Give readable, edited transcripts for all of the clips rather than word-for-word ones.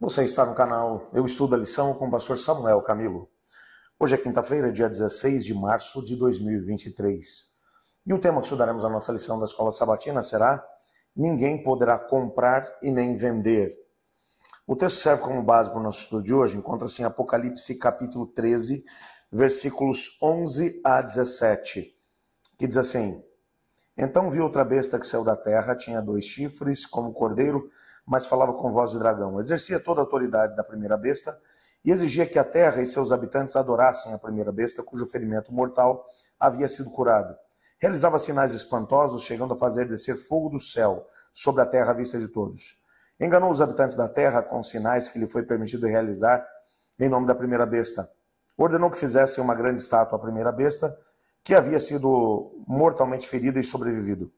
Você está no canal Eu Estudo a Lição com o pastor Samuel Camilo. Hoje é quinta-feira, dia 16 de março de 2023. E o tema que estudaremos na nossa lição da Escola Sabatina será Ninguém poderá comprar e nem vender. O texto serve como base para o nosso estudo de hoje. Encontra-se em Apocalipse capítulo 13, versículos 11 a 17, que diz assim: Então vi outra besta que saiu da terra, tinha 2 chifres, como cordeiro, mas falava com voz de dragão. Exercia toda a autoridade da primeira besta e exigia que a terra e seus habitantes adorassem a primeira besta, cujo ferimento mortal havia sido curado. Realizava sinais espantosos, chegando a fazer descer fogo do céu sobre a terra à vista de todos. Enganou os habitantes da terra com sinais que lhe foi permitido realizar em nome da primeira besta. Ordenou que fizessem uma grande estátua à primeira besta, que havia sido mortalmente ferida e sobrevivido.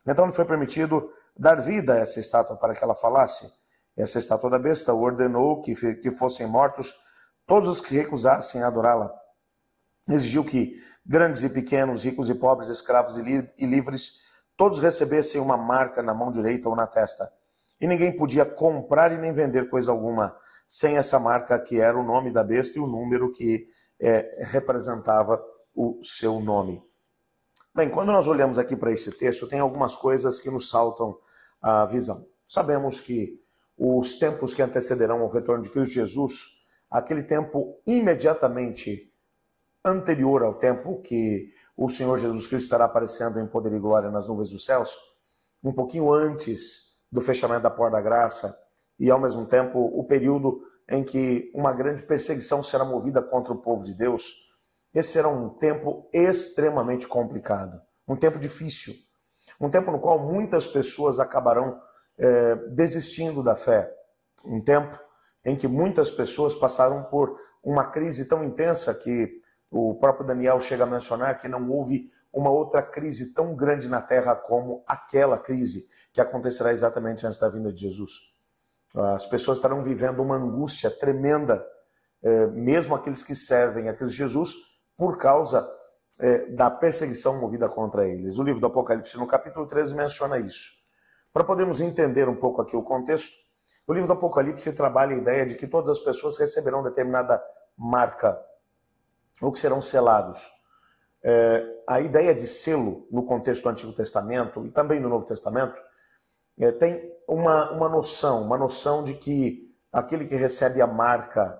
Então lhe foi permitido dar vida a essa estátua para que ela falasse. Essa estátua da besta ordenou que fossem mortos todos os que recusassem adorá-la. Exigiu que grandes e pequenos, ricos e pobres, escravos e livres, todos recebessem uma marca na mão direita ou na testa. E ninguém podia comprar e nem vender coisa alguma sem essa marca, que era o nome da besta e o número que representava o seu nome. Bem, quando nós olhamos aqui para esse texto, tem algumas coisas que nos saltam à visão. Sabemos que os tempos que antecederão ao retorno de Cristo Jesus, aquele tempo imediatamente anterior ao tempo que o Senhor Jesus Cristo estará aparecendo em poder e glória nas nuvens dos céus, um pouquinho antes do fechamento da porta da graça, e ao mesmo tempo o período em que uma grande perseguição será movida contra o povo de Deus. Esse será um tempo extremamente complicado, um tempo difícil, um tempo no qual muitas pessoas acabarão desistindo da fé, um tempo em que muitas pessoas passaram por uma crise tão intensa que o próprio Daniel chega a mencionar que não houve uma outra crise tão grande na terra como aquela crise que acontecerá exatamente antes da vinda de Jesus. As pessoas estarão vivendo uma angústia tremenda, mesmo aqueles que servem a Cristo Jesus, por causa da perseguição movida contra eles. O livro do Apocalipse, no capítulo 13, menciona isso. Para podermos entender um pouco aqui o contexto, o livro do Apocalipse trabalha a ideia de que todas as pessoas receberão determinada marca, ou que serão selados. A ideia de selo, no contexto do Antigo Testamento e também no Novo Testamento, tem uma noção de que aquele que recebe a marca,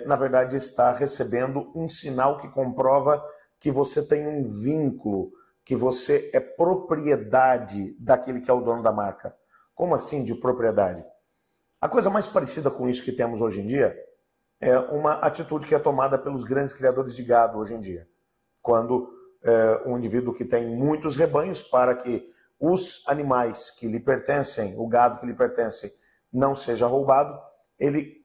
na verdade, está recebendo um sinal que comprova que você tem um vínculo, que você é propriedade daquele que é o dono da marca. Como assim de propriedade? A coisa mais parecida com isso que temos hoje em dia é uma atitude que é tomada pelos grandes criadores de gado hoje em dia. Quando um indivíduo que tem muitos rebanhos, para que os animais que lhe pertencem, o gado que lhe pertence, não seja roubado, ele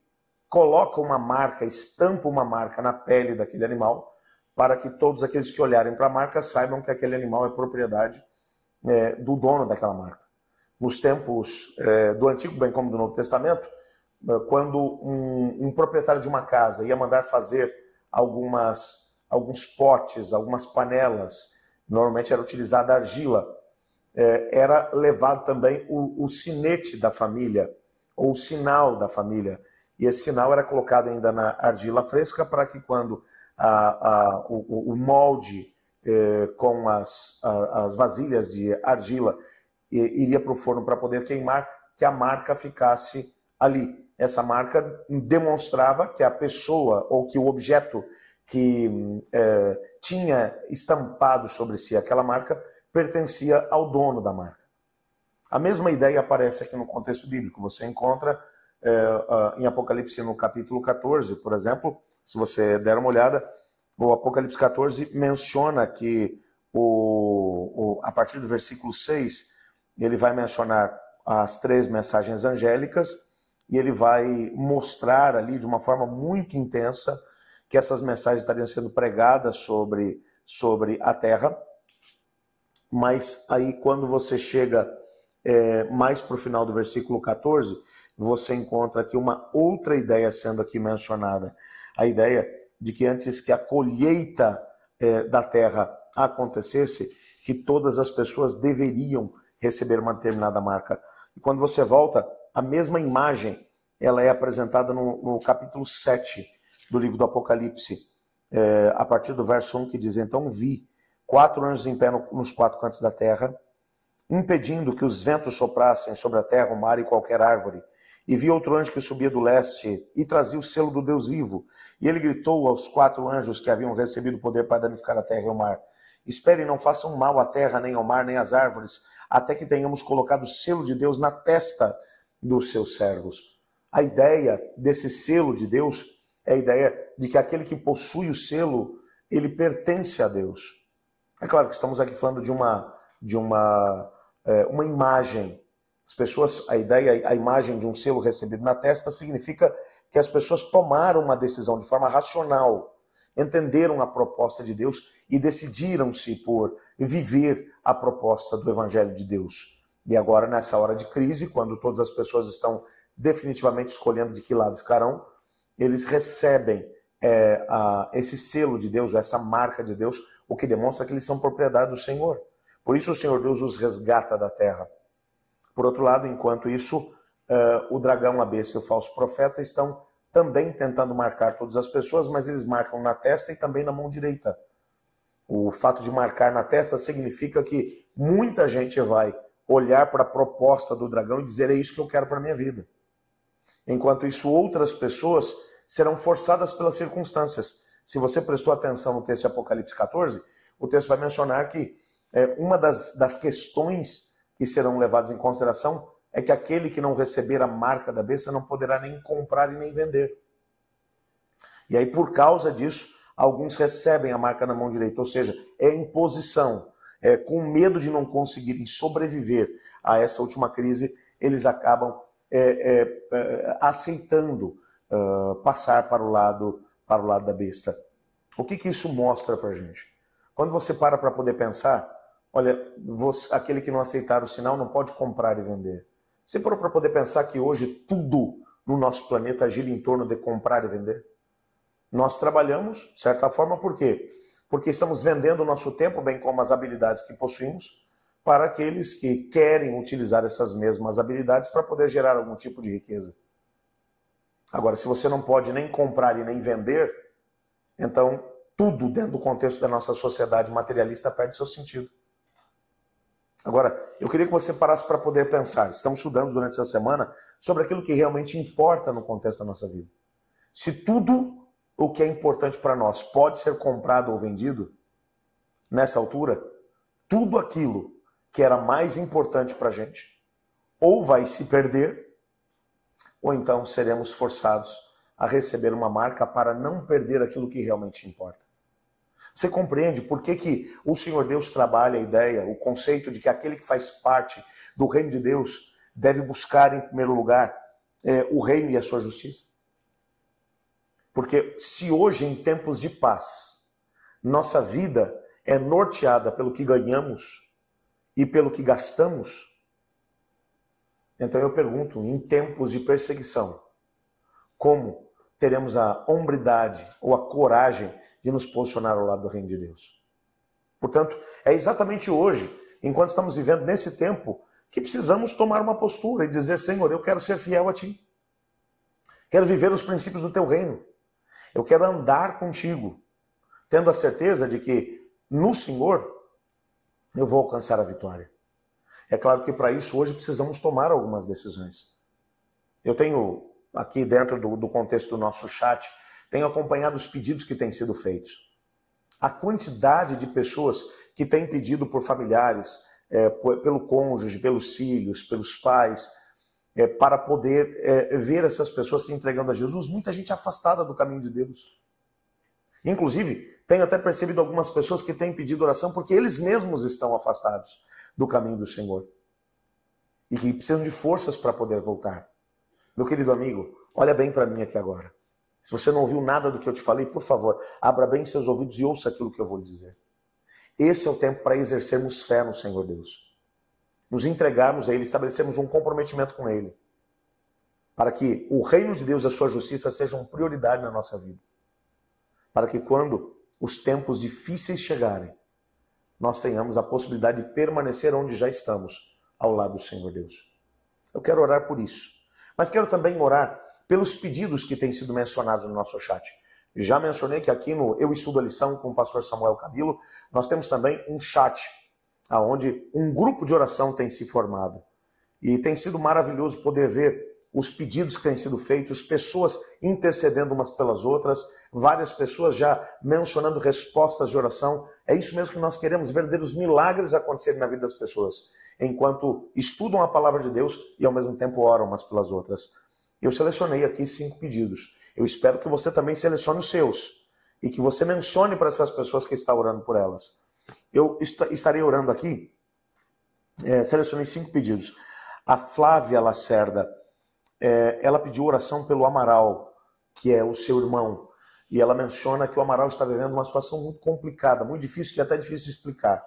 coloca uma marca, estampa uma marca na pele daquele animal, para que todos aqueles que olharem para a marca saibam que aquele animal é propriedade do dono daquela marca. Nos tempos do Antigo, bem como do Novo Testamento, quando um proprietário de uma casa ia mandar fazer alguns potes, algumas panelas, normalmente era utilizada argila, era levado também o sinete da família, ou o sinal da família. E esse sinal era colocado ainda na argila fresca para que quando o molde com as vasilhas de argila iria para o forno para poder queimar, que a marca ficasse ali. Essa marca demonstrava que a pessoa ou que o objeto que tinha estampado sobre si aquela marca pertencia ao dono da marca. A mesma ideia aparece aqui no contexto bíblico. Você encontra em Apocalipse no capítulo 14, por exemplo, se você der uma olhada, o Apocalipse 14 menciona que a partir do versículo 6, ele vai mencionar as 3 mensagens angélicas e ele vai mostrar ali de uma forma muito intensa que essas mensagens estariam sendo pregadas sobre a terra. Mas aí quando você chega mais para o final do versículo 14, você encontra aqui uma outra ideia sendo aqui mencionada. A ideia de que antes que a colheita da terra acontecesse, que todas as pessoas deveriam receber uma determinada marca. E quando você volta, a mesma imagem ela é apresentada no capítulo 7 do livro do Apocalipse, a partir do verso 1, que diz: Então vi 4 anjos em pé nos 4 cantos da terra, impedindo que os ventos soprassem sobre a terra, o mar e qualquer árvore. E vi outro anjo que subia do leste e trazia o selo do Deus vivo. E ele gritou aos 4 anjos que haviam recebido o poder para danificar a terra e o mar: Esperem, não façam mal à terra, nem ao mar, nem às árvores, até que tenhamos colocado o selo de Deus na testa dos seus servos. A ideia desse selo de Deus é a ideia de que aquele que possui o selo, ele pertence a Deus. É claro que estamos aqui falando de uma imagem. As pessoas, a imagem de um selo recebido na testa significa que as pessoas tomaram uma decisão de forma racional, entenderam a proposta de Deus e decidiram-se por viver a proposta do Evangelho de Deus. E agora, nessa hora de crise, quando todas as pessoas estão definitivamente escolhendo de que lado ficarão, eles recebem esse selo de Deus, essa marca de Deus, o que demonstra que eles são propriedade do Senhor. Por isso o Senhor Deus os resgata da terra. Por outro lado, enquanto isso, o dragão, a besta e o falso profeta estão também tentando marcar todas as pessoas, mas eles marcam na testa e também na mão direita. O fato de marcar na testa significa que muita gente vai olhar para a proposta do dragão e dizer: é isso que eu quero para a minha vida. Enquanto isso, outras pessoas serão forçadas pelas circunstâncias. Se você prestou atenção no texto de Apocalipse 14, o texto vai mencionar que uma das questões que serão levadas em consideração é que aquele que não receber a marca da besta não poderá nem comprar e nem vender. E aí, por causa disso, alguns recebem a marca na mão direita, ou seja, é imposição. Com medo de não conseguirem sobreviver a essa última crise, eles acabam aceitando passar para o lado da besta. O que isso mostra para a gente? Quando você para poder pensar, olha, aquele que não aceitar o sinal não pode comprar e vender. Você parou para poder pensar que hoje tudo no nosso planeta gira em torno de comprar e vender? Nós trabalhamos, de certa forma, por quê? Porque estamos vendendo o nosso tempo, bem como as habilidades que possuímos, para aqueles que querem utilizar essas mesmas habilidades para poder gerar algum tipo de riqueza. Agora, se você não pode nem comprar e nem vender, então tudo dentro do contexto da nossa sociedade materialista perde seu sentido. Agora, eu queria que você parasse para poder pensar. Estamos estudando durante essa semana sobre aquilo que realmente importa no contexto da nossa vida. Se tudo o que é importante para nós pode ser comprado ou vendido, nessa altura, tudo aquilo que era mais importante para a gente ou vai se perder, ou então seremos forçados a receber uma marca para não perder aquilo que realmente importa. Você compreende por que o Senhor Deus trabalha a ideia, o conceito de que aquele que faz parte do reino de Deus deve buscar em primeiro lugar o reino e a sua justiça? Porque se hoje, em tempos de paz, nossa vida é norteada pelo que ganhamos e pelo que gastamos, então eu pergunto, em tempos de perseguição, como teremos a hombridade ou a coragem de nos posicionar ao lado do reino de Deus? Portanto, é exatamente hoje, enquanto estamos vivendo nesse tempo, que precisamos tomar uma postura e dizer: Senhor, eu quero ser fiel a Ti. Quero viver os princípios do Teu reino. Eu quero andar contigo, tendo a certeza de que no Senhor eu vou alcançar a vitória. É claro que para isso hoje precisamos tomar algumas decisões. Eu tenho aqui dentro do contexto do nosso chat, tenho acompanhado os pedidos que têm sido feitos. A quantidade de pessoas que têm pedido por familiares, pelo cônjuge, pelos filhos, pelos pais, para poder ver essas pessoas se entregando a Jesus, muita gente afastada do caminho de Deus. Inclusive, tenho até percebido algumas pessoas que têm pedido oração porque eles mesmos estão afastados do caminho do Senhor. E que precisam de forças para poder voltar. Meu querido amigo, olha bem para mim aqui agora. Se você não ouviu nada do que eu te falei, por favor, abra bem seus ouvidos e ouça aquilo que eu vou lhe dizer. Esse é o tempo para exercermos fé no Senhor Deus. Nos entregarmos a Ele, estabelecermos um comprometimento com Ele. Para que o reino de Deus e a sua justiça sejam prioridade na nossa vida. Para que quando os tempos difíceis chegarem, nós tenhamos a possibilidade de permanecer onde já estamos, ao lado do Senhor Deus. Eu quero orar por isso. Mas quero também orar pelos pedidos que têm sido mencionados no nosso chat. Já mencionei que aqui no Eu Estudo a Lição com o pastor Samuel Camilo, nós temos também um chat, onde um grupo de oração tem se formado. E tem sido maravilhoso poder ver os pedidos que têm sido feitos, pessoas intercedendo umas pelas outras, várias pessoas já mencionando respostas de oração. É isso mesmo que nós queremos, verdadeiros milagres acontecerem na vida das pessoas, enquanto estudam a palavra de Deus e ao mesmo tempo oram umas pelas outras. Eu selecionei aqui 5 pedidos. Eu espero que você também selecione os seus e que você mencione para essas pessoas que está orando por elas. Eu estarei orando aqui, selecionei 5 pedidos. A Flávia Lacerda, ela pediu oração pelo Amaral, que é o seu irmão. E ela menciona que o Amaral está vivendo uma situação muito complicada, muito difícil, que é até difícil de explicar.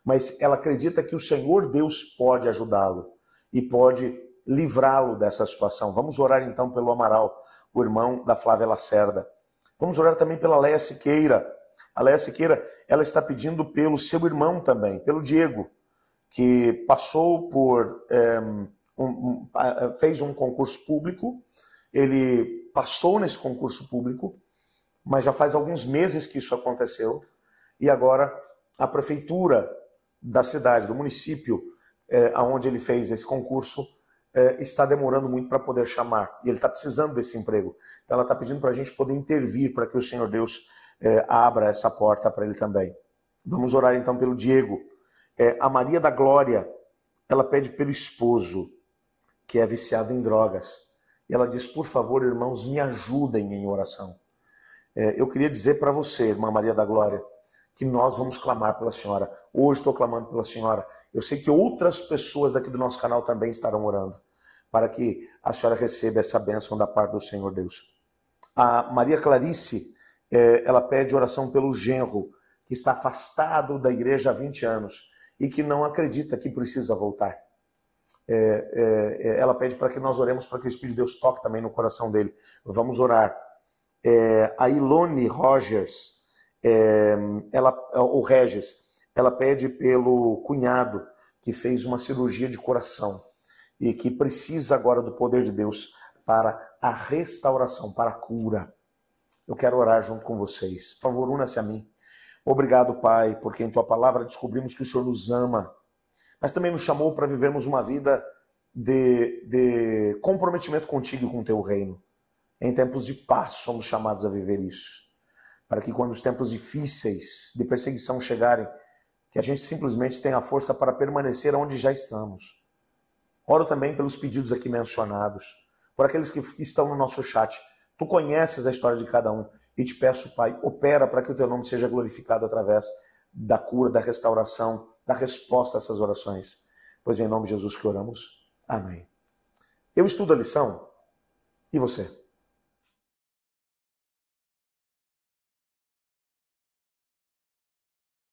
Mas ela acredita que o Senhor Deus pode ajudá-lo e pode livrá-lo dessa situação. Vamos orar então pelo Amaral, o irmão da Flávia Lacerda. Vamos orar também pela Leia Siqueira. A Leia Siqueira, ela está pedindo pelo seu irmão também, pelo Diego, que passou por... fez um concurso público. Ele passou nesse concurso público, mas já faz alguns meses que isso aconteceu. E agora a prefeitura da cidade, do município, onde ele fez esse concurso, está demorando muito para poder chamar. E ele está precisando desse emprego. Então ela está pedindo para a gente poder intervir para que o Senhor Deus abra essa porta para ele também. Vamos orar então pelo Diego. A Maria da Glória, ela pede pelo esposo, que é viciado em drogas. E ela diz, por favor, irmãos, me ajudem em oração. Eu queria dizer para você, irmã Maria da Glória, que nós vamos clamar pela senhora. Hoje estou clamando pela senhora. Eu sei que outras pessoas daqui do nosso canal também estarão orando, para que a senhora receba essa bênção da parte do Senhor Deus. A Maria Clarice, ela pede oração pelo genro, que está afastado da igreja há 20 anos e que não acredita que precisa voltar. Ela pede para que nós oremos para que o Espírito de Deus toque também no coração dele. Vamos orar. A Ilone Rogers, o Regis, ela pede pelo cunhado que fez uma cirurgia de coração e que precisa agora do poder de Deus para a restauração, para a cura. Eu quero orar junto com vocês. Por favor, una-se a mim. Obrigado, Pai, porque em Tua palavra descobrimos que o Senhor nos ama, mas também nos chamou para vivermos uma vida de comprometimento contigo e com o Teu reino. Em tempos de paz somos chamados a viver isso, para que quando os tempos difíceis de perseguição chegarem, que a gente simplesmente tenha a força para permanecer onde já estamos. Oro também pelos pedidos aqui mencionados, por aqueles que estão no nosso chat. Tu conheces a história de cada um e te peço, Pai, opera para que o Teu nome seja glorificado através da cura, da restauração, da resposta a essas orações. Pois em nome de Jesus que oramos. Amém. Eu estudo a lição e você?